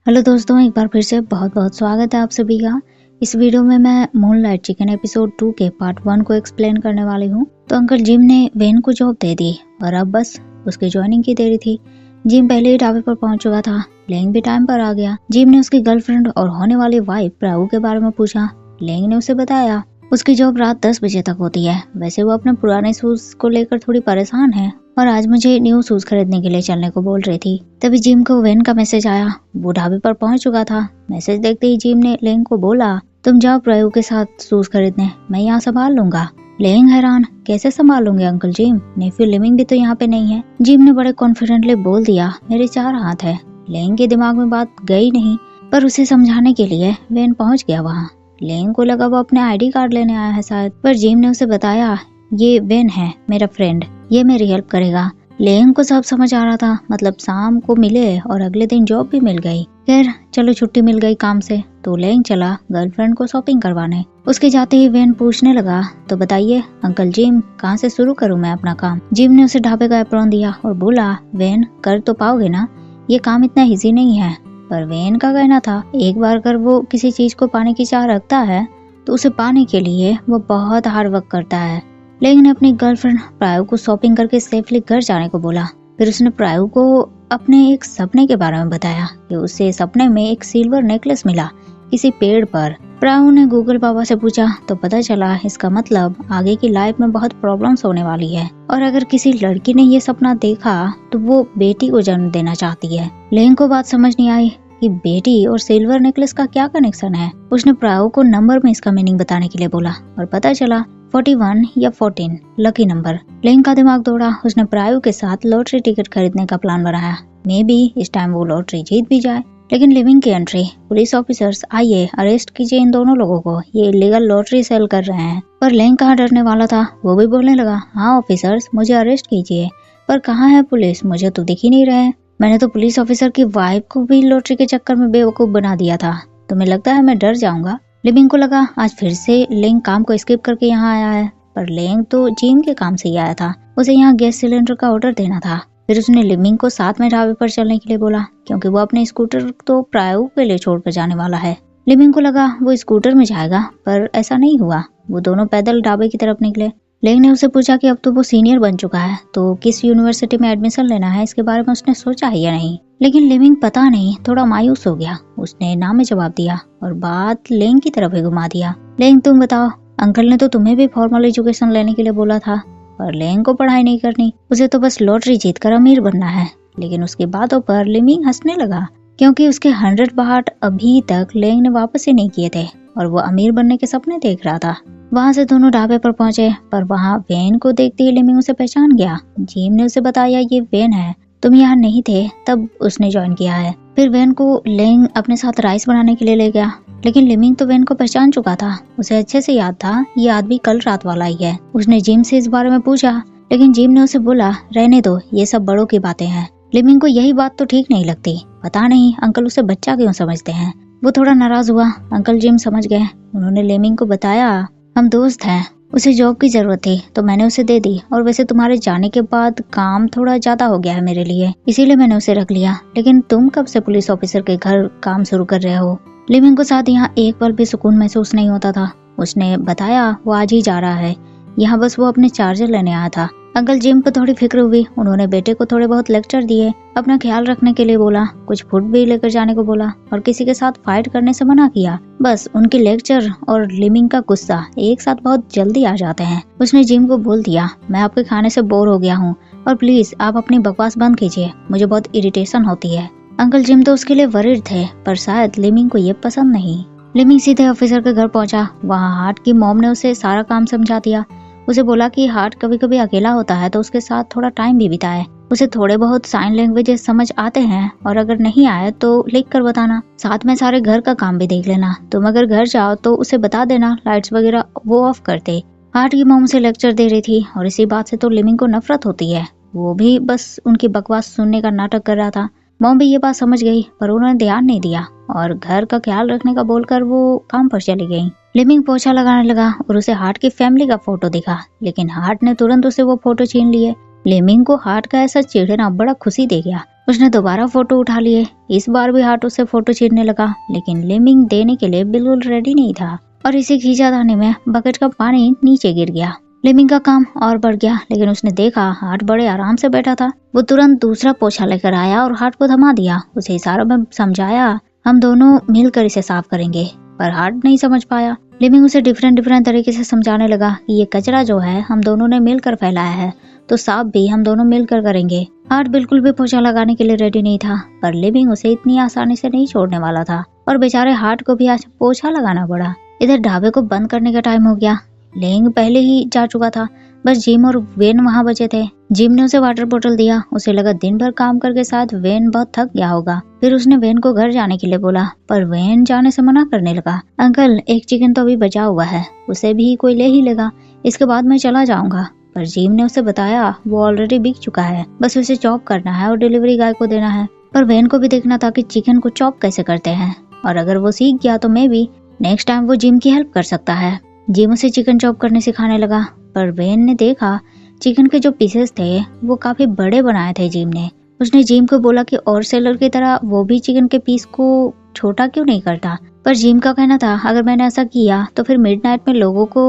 Hello दोस्तों, एक बार फिर से बहुत बहुत स्वागत है आप सभी का। इस वीडियो में मैं मूनलाइट चिकन एपिसोड 2 के पार्ट 1 को एक्सप्लेन करने वाली हूँ। तो अंकल जिम ने वेन को जॉब दे दी और अब बस उसकी ज्वाइनिंग की देरी थी। जिम पहले ही ढाबे पर पहुंच चुका था। लेंग भी टाइम पर आ गया। जिम ने उसकी गर्लफ्रेंड और होने वाली वाइफ प्राऊ के बारे में पूछा। लेंग ने उसे बताया उसकी जॉब रात 10 बजे तक होती है। वैसे वो अपने पुराने शूज को लेकर थोड़ी परेशान है और आज मुझे न्यू शूज खरीदने के लिए चलने को बोल रही थी। तभी जिम को वेन का मैसेज आया। वो ढाबे पर पहुंच चुका था। मैसेज देखते ही जिम ने लेंग को बोला, तुम जाओ प्रायु के साथ शूज खरीदने, मैं यहाँ संभाल लूंगा। लेंग हैरान, कैसे संभाल लूंगे अंकल जिम, नेफ्यू लिविंग भी तो यहाँ पे नहीं है। जिम ने बड़े कॉन्फिडेंटली बोल दिया, मेरे 4 हाथ है। लेंग के दिमाग में बात गई नहीं, पर उसे समझाने के लिए वेन पहुंच गया वहाँ। लेंग को लगा वो अपने ID कार्ड लेने आया है शायद, पर जिम ने उसे बताया, ये वेन है मेरा फ्रेंड, ये मेरी हेल्प करेगा। लेंग को सब समझ आ रहा था, मतलब शाम को मिले और अगले दिन जॉब भी मिल गई। खैर चलो, छुट्टी मिल गई काम से, तो लेंग चला गर्लफ्रेंड को शॉपिंग करवाने। उसके जाते ही वेन पूछने लगा, तो बताइए अंकल जिम, कहाँ से शुरू करूँ मैं अपना काम। जिम ने उसे ढाबे का एप्रॉन दिया और बोला, वेन कर तो पाओगे ना, ये काम इतना इजी नहीं है। पर वेन का कहना था, एक बार अगर वो किसी चीज को पाने की चाह रखता है तो उसे पाने के लिए वो बहुत हार्ड वर्क करता है। लेंग ने अपनी गर्लफ्रेंड प्रायु को शॉपिंग करके सेफली घर जाने को बोला। फिर उसने प्रायु को अपने एक सपने के बारे में बताया कि उसे सपने में एक सिल्वर नेकलेस मिला किसी पेड़ पर। प्रायु ने गूगल बाबा से पूछा तो पता चला इसका मतलब आगे की लाइफ में बहुत प्रॉब्लम्स होने वाली है और अगर किसी लड़की ने ये सपना देखा तो वो बेटी को जन्म देना चाहती है। लेंग को बात समझ नहीं आई कि बेटी और सिल्वर नेकलेस का क्या कनेक्शन है। उसने प्रायु को नंबर में इसका मीनिंग बताने के लिए बोला और पता चला 41 या 14 लकी नंबर। लेंग का दिमाग दौड़ा। उसने प्रायु के साथ लॉटरी टिकट खरीदने का प्लान बनाया। मे बी इस टाइम वो लॉटरी जीत भी जाए। लेकिन लिविंग की एंट्री, पुलिस ऑफिसर्स आइए अरेस्ट कीजिए इन दोनों लोगों को, ये इलीगल लॉटरी सेल कर रहे हैं। पर लेंग कहाँ डरने वाला था, वो भी बोलने लगा, हाँ ऑफिसर्स मुझे अरेस्ट कीजिए, पर कहाँ है पुलिस, मुझे तो दिख ही नहीं रहे। मैंने तो पुलिस ऑफिसर की वाइफ को भी लॉटरी के चक्कर में बेवकूफ बना दिया था, तुम्हें लगता है मैं डर जाऊंगा। लिविंग को लगा आज फिर से लेंग काम को स्किप करके यहाँ आया है, पर लेंग तो जिम के काम से ही आया था, उसे यहाँ गैस सिलेंडर का ऑर्डर देना था। फिर उसने लिविंग को साथ में ढाबे पर चलने के लिए बोला क्योंकि वो अपने स्कूटर तो प्रायु के लिए छोड़कर जाने वाला है। लिविंग को लगा वो स्कूटर में जाएगा, पर ऐसा नहीं हुआ। वो दोनों पैदल ढाबे की तरफ निकले। लेंग ने उससे पूछा कि अब तो वो सीनियर बन चुका है तो किस यूनिवर्सिटी में एडमिशन लेना है, इसके बारे में उसने सोचा है या नहीं। लेकिन लिविंग पता नहीं थोड़ा मायूस हो गया। उसने ना में जवाब दिया और बात लेंग की तरफ ही घुमा दिया। लेंग तुम बताओ, अंकल ने तो तुम्हें भी फॉर्मल एजुकेशन लेने के लिए बोला था, पर लेंग को पढ़ाई नहीं करनी, उसे तो बस लॉटरी जीतकर अमीर बनना है। लेकिन उसकी बातों पर लिविंग हंसने लगा क्योंकि उसके 100 बाहट अभी तक लेंग ने वापस ही नहीं किए थे और वो अमीर बनने के सपने देख रहा था। वहाँ से दोनों ढाबे पर पहुंचे, पर वहाँ वेन को देखते ही लिविंग उसे पहचान गया। जिम ने उसे बताया ये वेन है, तुम यहाँ नहीं थे तब उसने ज्वाइन किया है। फिर वेन को लेंग अपने साथ राइस बनाने के लिए ले गया, लेकिन लिविंग तो वेन को पहचान चुका था। उसे अच्छे से याद था ये आदमी कल रात वाला ही है। उसने जिम से इस बारे में पूछा, लेकिन जिम ने उसे बोला रहने दो, ये सब बड़ों की बातें हैं। लिविंग को यही बात तो ठीक नहीं लगती, पता नहीं अंकल उसे बच्चा क्यों समझते हैं। वो थोड़ा नाराज हुआ। अंकल जिम समझ गए। उन्होंने लिविंग को बताया, हम दोस्त हैं, उसे जॉब की जरूरत थी तो मैंने उसे दे दी, और वैसे तुम्हारे जाने के बाद काम थोड़ा ज्यादा हो गया है मेरे लिए, इसीलिए मैंने उसे रख लिया। लेकिन तुम कब से पुलिस ऑफिसर के घर काम शुरू कर रहे हो। लिविंग को साथ यहाँ एक पल भी सुकून महसूस नहीं होता था। उसने बताया वो आज ही जा रहा है, यहाँ बस वो अपने चार्जर लेने आया था। अंकल जिम को थोड़ी फिक्र हुई। उन्होंने बेटे को थोड़े बहुत लेक्चर दिए, अपना ख्याल रखने के लिए बोला, कुछ फूड भी लेकर जाने को बोला और किसी के साथ फाइट करने से मना किया। बस उनके लेक्चर और लिविंग का गुस्सा एक साथ बहुत जल्दी आ जाते हैं। उसने जिम को बोल दिया, मैं आपके खाने से बोर हो गया हूँ और प्लीज आप अपनी बकवास बंद कीजिए, मुझे बहुत इरिटेशन होती है। अंकल जिम तो उसके लिए वरीड थे, पर शायद लिविंग को ये पसंद नहीं। लिविंग सीधे ऑफिसर के घर पहुंचा। वहाँ हार्ट की मॉम ने उसे सारा काम समझा दिया। उसे बोला कि हार्ट कभी कभी अकेला होता है तो उसके साथ थोड़ा टाइम भी बिताए। उसे थोड़े बहुत साइन लैंग्वेजेस समझ आते हैं और अगर नहीं आए तो लिख कर बताना, साथ में सारे घर का काम भी देख लेना। तुम अगर घर जाओ तो उसे बता देना लाइट्स वगैरह वो ऑफ कर दे। हार्ट की मॉम उसे लेक्चर दे रही थी और इसी बात से तो लिविंग को नफरत होती है। वो भी बस उनकी बकवास सुनने का नाटक कर रहा था। मॉम भी ये बात समझ गई, पर उन्होंने ध्यान नहीं दिया और घर का ख्याल रखने का बोलकर वो काम पर चली गई। लिविंग पोछा लगाने लगा और उसे हार्ट की फैमिली का फोटो दिखा, लेकिन हार्ट ने तुरंत उसे वो फोटो छीन लिए। लिविंग को हार्ट का ऐसा चिढ़ना बड़ा खुशी दे गया। उसने दोबारा फोटो उठा लिए। इस बार भी हाथ उससे फोटो छीनने लगा, लेकिन लिमिंग देने के लिए बिल्कुल रेडी नहीं था और इसी खींचातानी में बकेट का पानी नीचे गिर गया। लिमिंग का काम और बढ़ गया, लेकिन उसने देखा हार्ट बड़े आराम से बैठा था। वो तुरंत दूसरा पोछा लेकर आया और हार्ट को थमा दिया। उसे इशारों में समझाया, हम दोनों मिलकर इसे साफ करेंगे, पर हार्ट नहीं समझ पाया। लिमिंग उसे डिफरेंट तरीके से समझाने लगा कि ये कचरा जो है हम दोनों ने मिलकर फैलाया है, तो साफ भी हम दोनों मिलकर करेंगे। हार्ट बिल्कुल भी पोछा लगाने के लिए रेडी नहीं था, पर लिमिंग उसे इतनी आसानी से नहीं छोड़ने वाला था और बेचारे हार्ट को भी आज पोछा लगाना पड़ा। इधर ढाबे को बंद करने का टाइम हो गया। लेंग पहले ही जा चुका था, बस जिम और वेन वहाँ बचे थे। जिम ने उसे वाटर बोतल दिया। उसे लगा दिन भर काम करके शायद वेन बहुत थक गया होगा। फिर उसने वेन को घर जाने के लिए बोला, पर वेन जाने से मना करने लगा। अंकल, एक चिकन तो अभी बचा हुआ है, उसे भी कोई ले ही लेगा, इसके बाद मैं चला जाऊंगा। पर जिम ने उसे बताया वो ऑलरेडी बिक चुका है, बस उसे चॉप करना है और डिलीवरी गाय को देना है। पर वेन को भी देखना था कि चिकन को चॉप कैसे करते हैं, और अगर वो सीख गया तो मे बी नेक्स्ट टाइम वो जिम की हेल्प कर सकता है। जिम उसे चिकन चॉप करने सिखाने लगा, पर वेन ने देखा चिकन के जो पीसेस थे वो काफी बड़े बनाए थे जिम ने। उसने जिम को बोला कि और सेलर की तरह वो भी चिकन के पीस को छोटा क्यों नहीं करता, पर जिम का कहना था अगर मैंने ऐसा किया तो फिर मिडनाइट में लोगों को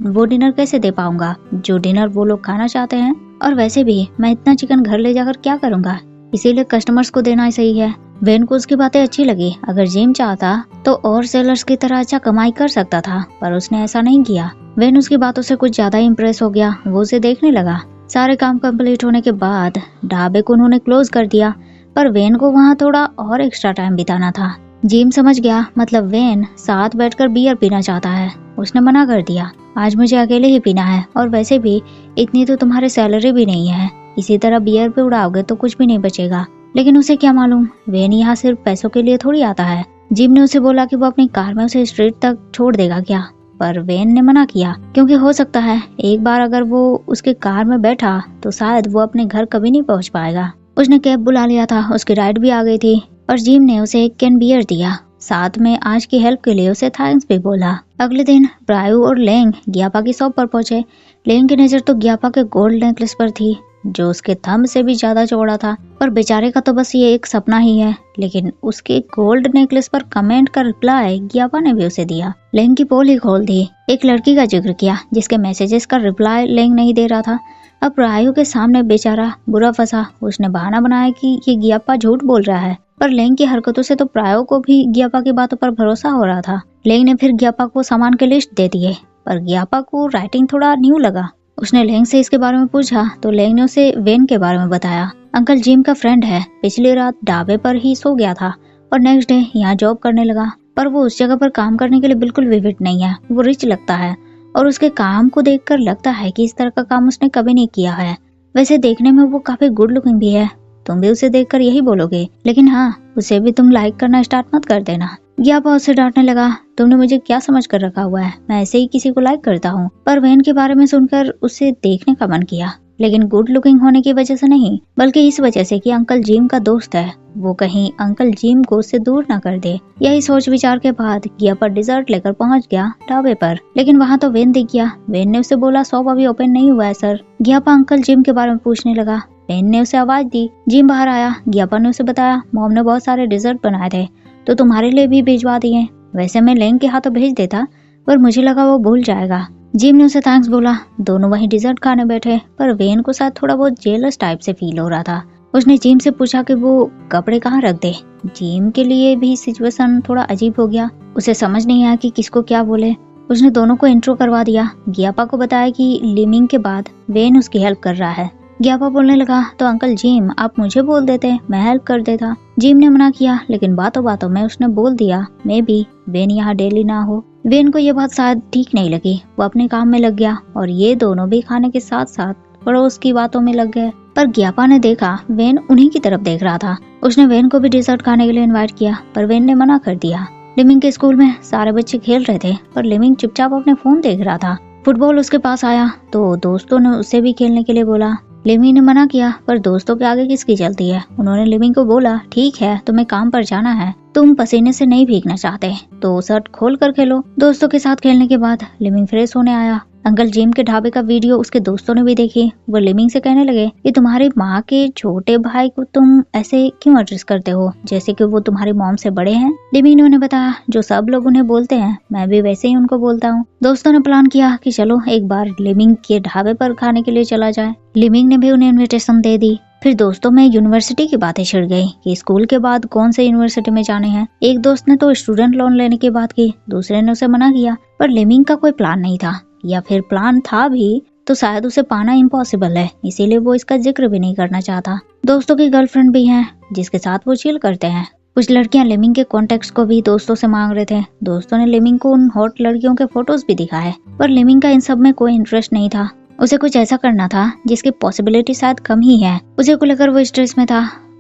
वो डिनर कैसे दे पाऊंगा जो डिनर वो लोग खाना चाहते हैं, और वैसे भी मैं इतना चिकन घर ले जाकर क्या करूंगा, इसीलिए कस्टमर्स को देना ही सही है। वेन को उसकी बातें अच्छी लगी। अगर जिम चाहता तो और सेलर्स की तरह अच्छा कमाई कर सकता था, पर उसने ऐसा नहीं किया। वेन उसकी बातों से कुछ ज्यादा इम्प्रेस हो गया। वो उसे देखने लगा। सारे काम कंप्लीट होने के बाद ढाबे को उन्होंने क्लोज कर दिया, पर वेन को वहाँ थोड़ा और एक्स्ट्रा टाइम बिताना था। जिम समझ गया, मतलब वेन साथ बैठकर बियर पीना चाहता है। उसने मना कर दिया, आज मुझे अकेले ही पीना है, और वैसे भी इतनी तो तुम्हारी सैलरी भी नहीं है, इसी तरह बियर पे उड़ाओगे तो कुछ भी नहीं बचेगा। लेकिन उसे क्या मालूम, वेन यहाँ सिर्फ पैसों के लिए थोड़ी आता है। जिम ने उसे बोला कि वो अपनी कार में उसे स्ट्रीट तक छोड़ देगा क्या, पर वेन ने मना किया, क्योंकि हो सकता है एक बार अगर वो उसके कार में बैठा तो शायद वो अपने घर कभी नहीं पहुँच पाएगा। उसने कैब बुला लिया था, उसकी राइड भी आ गई थी, और जिम ने उसे एक कैन बियर दिया। साथ में आज की हेल्प के लिए उसे थैंक्स भी बोला। अगले दिन ब्रायू और लेंग ग्यापा की शॉप पर पहुंचे। लेंग की नजर तो ग्यापा के गोल्ड नेकलेस पर थी, जो उसके थंब से भी ज्यादा चौड़ा था, पर बेचारे का तो बस ये एक सपना ही है। लेकिन उसके गोल्ड नेकलेस पर कमेंट का रिप्लाई ग्यापा ने भी उसे दिया। लेंग की पोल ही खोल दी। एक लड़की का जिक्र किया जिसके मैसेजेस का रिप्लाई लेंग नहीं दे रहा था। अब ब्रायू के सामने बेचारा बुरा फंसा। उसने बहाना बनाया कि ये ग्यापा झूठ बोल रहा है, पर लेंग की हरकतों से तो प्रायो को भी ग्यापा की बातों पर भरोसा हो रहा था। लेंग ने फिर ग्यापा को सामान के लिस्ट दे दिए, पर ग्यापा को राइटिंग थोड़ा न्यू लगा। उसने लेंग से इसके बारे में पूछा तो लेंग ने उसे वेन के बारे में बताया। अंकल जिम का फ्रेंड है, पिछली रात ढाबे पर ही सो गया था और नेक्स्ट डे यहाँ जॉब करने लगा, पर वो उस जगह पर काम करने के लिए बिल्कुल भी फिट नहीं है। वो रिच लगता है और उसके काम को देखकर लगता है कि इस तरह का काम उसने कभी नहीं किया है। वैसे देखने में वो काफी गुड लुकिंग भी है, तुम भी उसे देखकर यही बोलोगे, लेकिन हाँ, उसे भी तुम लाइक करना स्टार्ट मत कर देना। ग्यापा उसे डांटने लगा, तुमने मुझे क्या समझ कर रखा हुआ है, मैं ऐसे ही किसी को लाइक करता हूँ। पर वेन के बारे में सुनकर उसे देखने का मन किया, लेकिन गुड लुकिंग होने की वजह से नहीं, बल्कि इस वजह से कि अंकल जिम का दोस्त है, वो कहीं अंकल जिम को उससे दूर न कर दे। यही सोच विचार के बाद ग्यापा डिजर्ट लेकर पहुंच गया ढाबे पर, लेकिन वहाँ तो वेन दिख गया। वेन ने उसे बोला शॉप अभी ओपन नहीं हुआ है सर। ग्यापा अंकल जिम के बारे में पूछने लगा। वेन ने उसे आवाज दी। जिम बाहर आया। ग्यापा ने उसे बताया मॉम ने बहुत सारे डिजर्ट बनाए थे तो तुम्हारे लिए भी भिजवा दिए। वैसे मैं लेंग के हाथों भेज देता, पर मुझे लगा वो भूल जाएगा। जिम ने उसे थैंक्स बोला। दोनों वहीं डिजर्ट खाने बैठे, पर वेन को साथ थोड़ा बहुत जेलस टाइप से फील हो रहा था। उसने जिम से पूछा कि वो कपड़े कहाँ रख दे। जिम के लिए भी सिचुएशन थोड़ा अजीब हो गया। उसे समझ नहीं आया कि किसको क्या बोले। उसने दोनों को इंट्रो करवा दिया। ग्यापा को बताया कि लिमिंग के बाद वेन उसकी हेल्प कर रहा है। ग्यापा बोलने लगा तो अंकल जिम आप मुझे बोल देते, मैं हेल्प कर देता। जिम ने मना किया, लेकिन बातों बातों में उसने बोल दिया मे बी वेन यहाँ डेली ना हो। वेन को ये बात शायद ठीक नहीं लगी। वो अपने काम में लग गया और ये दोनों भी खाने के साथ साथ पड़ोस की बातों में लग गए। पर ग्यापा ने देखा वेन उन्हीं की तरफ देख रहा था। उसने वेन को भी डिजर्ट खाने के लिए इन्वाइट किया, पर वेन ने मना कर दिया। लिमिंग के स्कूल में सारे बच्चे खेल रहे थे, पर लिमिंग चुपचाप अपने फोन देख रहा था। फुटबॉल उसके पास आया तो दोस्तों ने उसे भी खेलने के लिए बोला। लिमिंग ने मना किया, पर दोस्तों के आगे किसकी चलती है। उन्होंने लिमिंग को बोला ठीक है तुम्हें काम पर जाना है, तुम पसीने से नहीं भीगना चाहते तो शर्ट खोल कर खेलो। दोस्तों के साथ खेलने के बाद लिमिंग फ्रेश होने आया अंकल जिम के ढाबे का वीडियो उसके दोस्तों ने भी देखी। वो लिमिंग से कहने लगे कि तुम्हारी माँ के छोटे भाई को तुम ऐसे क्यों एड्रेस करते हो जैसे कि वो तुम्हारी मॉम से बड़े हैं। लिमिंग ने उन्हें बताया जो सब लोग उन्हें बोलते हैं मैं भी वैसे ही उनको बोलता हूँ। दोस्तों ने प्लान किया कि चलो एक बार लिमिंग के ढाबे पर खाने के लिए चला जाए। लिमिंग ने भी उन्हें इन्विटेशन दे दी। फिर दोस्तों में यूनिवर्सिटी की बातें छिड़ गई कि स्कूल के बाद कौन से यूनिवर्सिटी में जाने हैं। एक दोस्त ने तो स्टूडेंट लोन लेने की बात की, दूसरे ने उसे मना किया। पर लिमिंग का कोई प्लान नहीं था, या फिर प्लान था भी तो शायद उसे पाना इम्पॉसिबल है, इसीलिए वो इसका जिक्र भी नहीं करना चाहता। दोस्तों की गर्लफ्रेंड भी है जिसके साथ वो चिल करते हैं। कुछ लड़कियां लिमिंग के कॉन्टेक्ट्स को भी दोस्तों से मांग रहे थे। दोस्तों ने लिमिंग को उन हॉट लड़कियों के फोटोज भी दिखाए, पर लिमिंग का इन सब में कोई इंटरेस्ट नहीं था। उसे कुछ ऐसा करना था जिसकी पॉसिबिलिटी शायद कम ही है। उसे को लेकर वो स्ट्रेस में था।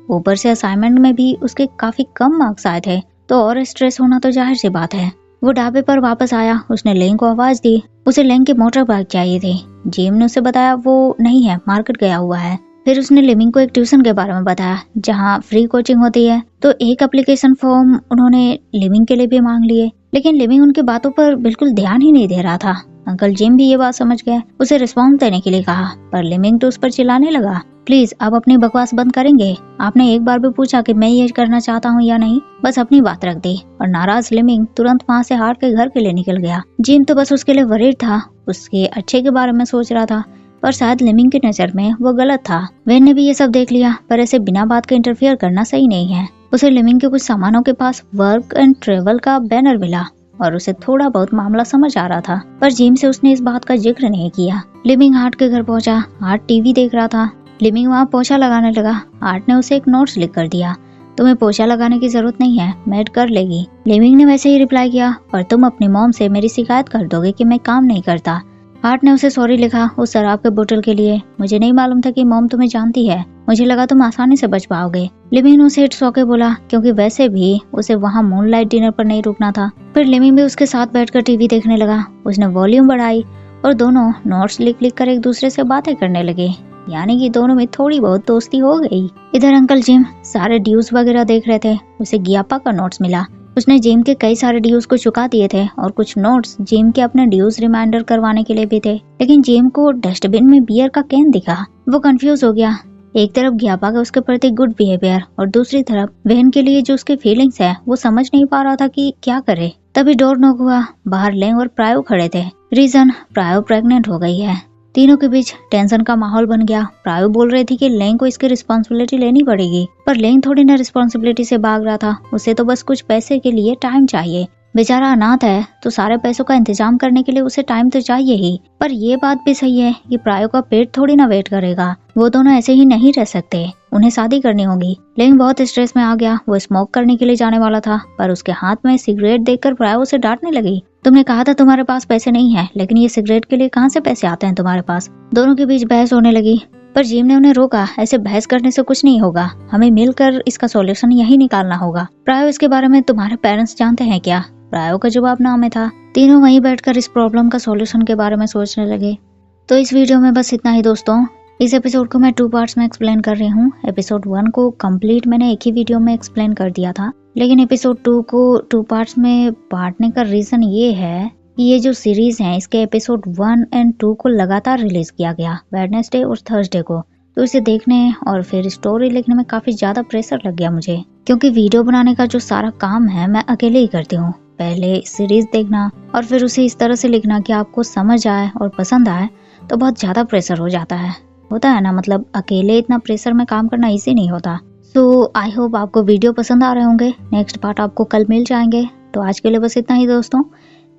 ऊपर से असाइनमेंट में भी उसके काफी कम मार्क्स आए थे, तो और स्ट्रेस होना तो जाहिर सी बात है। वो ढाबे पर वापस आया। उसने लेंग को आवाज दी। उसे लेंग की मोटर बाइक चाहिए थी। जिम ने उसे बताया वो नहीं है, मार्केट गया हुआ है। फिर उसने लिमिंग को एक ट्यूशन के बारे में बताया जहाँ फ्री कोचिंग होती है। तो एक एप्लीकेशन फॉर्म उन्होंने लिमिंग के लिए भी मांग लिए, लेकिन लिमिंग उनकी बातों पर बिल्कुल ध्यान ही नहीं दे रहा था। अंकल जिम भी ये बात समझ गए। उसे रिस्पॉन्स देने के लिए कहा, पर लिमिंग तो उस पर चिल्लाने लगा, प्लीज आप अपनी बकवास बंद करेंगे। आपने एक बार भी पूछा कि मैं ये करना चाहता हूँ या नहीं, बस अपनी बात रख दी। और नाराज लिमिंग तुरंत वहाँ से हार के घर के लिए निकल गया। जिम तो बस उसके लिए वरीड था, उसके अच्छे के बारे में सोच रहा था, पर शायद लिमिंग की नजर में वो गलत था। वेन ने भी ये सब देख लिया, पर ऐसे बिना बात के इंटरफियर करना सही नहीं है। उसे लिमिंग के कुछ सामानों के पास वर्क एंड ट्रेवल का बैनर मिला और उसे थोड़ा बहुत मामला समझ आ रहा था, पर जिम से उसने इस बात का जिक्र नहीं किया। लिमिंग हार्ट के घर पहुंचा। हार्ट टीवी देख रहा था। लिमिंग वहाँ पोछा लगाने लगा। हार्ट ने उसे एक नोट्स लिख कर दिया, तुम्हें पोछा लगाने की जरूरत नहीं है, मेड कर लेगी। लिमिंग ने वैसे ही रिप्लाई किया, और तुम अपनी मॉम से मेरी शिकायत कर दोगे कि मैं काम नहीं करता। हार्ट ने उसे सॉरी लिखा उस शराब के बोतल के लिए। मुझे नहीं मालूम था कि मॉम तुम्हें जानती है, मुझे लगा तुम आसानी से बच पाओगे। लिमिंग ने उसे इट्स ओके बोला, क्योंकि वैसे भी उसे वहाँ मूनलाइट डिनर पर नहीं रुकना था। फिर लिमिंग भी उसके साथ बैठकर टीवी देखने लगा। उसने वॉल्यूम बढ़ाई और दोनों नोट्स लिख लिख कर एक दूसरे से बातें करने लगे, यानी कि दोनों में थोड़ी बहुत दोस्ती हो गई। इधर अंकल जिम सारे ड्यूज वगैरह देख रहे थे। उसे गियापा का नोट्स मिला। उसने जिम के कई सारे ड्यूज को चुका दिए थे और कुछ नोट्स जिम के अपने ड्यूज रिमाइंडर करवाने के लिए भी थे। लेकिन जिम को डस्टबिन में बियर का कैन दिखा। वो कंफ्यूज हो गया। एक तरफ गियापा का उसके प्रति गुड बिहेवियर और दूसरी तरफ बहन के लिए जो उसकी फीलिंग्स है वो समझ नहीं पा रहा था कि क्या करे। तभी डोर नॉक हुआ। बाहर लेंग और प्रायो खड़े थे। रीजन, प्रायो प्रेग्नेंट हो गई है। तीनों के बीच टेंशन का माहौल बन गया। प्रायो बोल रही थी कि लेंग को इसकी रिस्पॉन्सिबिलिटी लेनी पड़ेगी, पर लेंग थोड़ी ना रिस्पॉन्सिबिलिटी से भाग रहा था। उसे तो बस कुछ पैसे के लिए टाइम चाहिए। बेचारा अनाथ है, तो सारे पैसों का इंतजाम करने के लिए उसे टाइम तो चाहिए ही। पर ये बात भी सही है कि प्रायो का पेट थोड़ी ना वेट करेगा। वो दोनों ऐसे ही नहीं रह सकते, उन्हें शादी करनी होगी। लेकिन बहुत स्ट्रेस में आ गया। वो स्मोक करने के लिए जाने वाला था, पर उसके हाथ में सिगरेट देखकर प्रायो उसे डांटने लगी। तुमने कहा था तुम्हारे पास पैसे नहीं है, लेकिन ये सिगरेट के लिए कहाँ से पैसे आते हैं तुम्हारे पास। दोनों के बीच बहस होने लगी, पर जिम ने उन्हें रोका। ऐसे बहस करने से कुछ नहीं होगा, हमें मिलकर इसका सॉल्यूशन यही निकालना होगा। प्रायो, इसके बारे में तुम्हारे पेरेंट्स जानते हैं क्या? प्रायो का जवाब ना में था। तीनों वहीं बैठकर इस प्रॉब्लम का सॉल्यूशन के बारे में सोचने लगे। तो इस वीडियो में बस इतना ही दोस्तों। इस एपिसोड को मैं 2 पार्ट्स में एक्सप्लेन कर रही हूँ। एपिसोड 1 को कंप्लीट मैंने एक ही वीडियो में एक्सप्लेन कर दिया था, लेकिन एपिसोड 2 को 2 पार्ट्स में बांटने का रीजन ये है कि ये जो सीरीज है इसके एपिसोड 1 और 2 को लगातार रिलीज किया गया वेडनेसडे और थर्सडे को। तो इसे देखने और फिर स्टोरी लिखने में काफी ज्यादा प्रेशर लग गया मुझे, क्योंकि वीडियो बनाने का जो सारा काम है मैं अकेले ही करती हूँ। पहले सीरीज देखना और फिर उसे इस तरह से लिखना कि आपको समझ आए और पसंद आए, तो बहुत ज्यादा प्रेशर हो जाता है। होता है ना, मतलब अकेले इतना प्रेशर में काम करना इजी नहीं होता। सो आई होप आपको वीडियो पसंद आ रहे होंगे। नेक्स्ट पार्ट आपको कल मिल जाएंगे। तो आज के लिए बस इतना ही दोस्तों।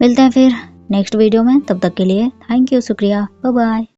मिलते हैं फिर नेक्स्ट वीडियो में। तब तक के लिए थैंक यू, शुक्रिया, बाय बाय।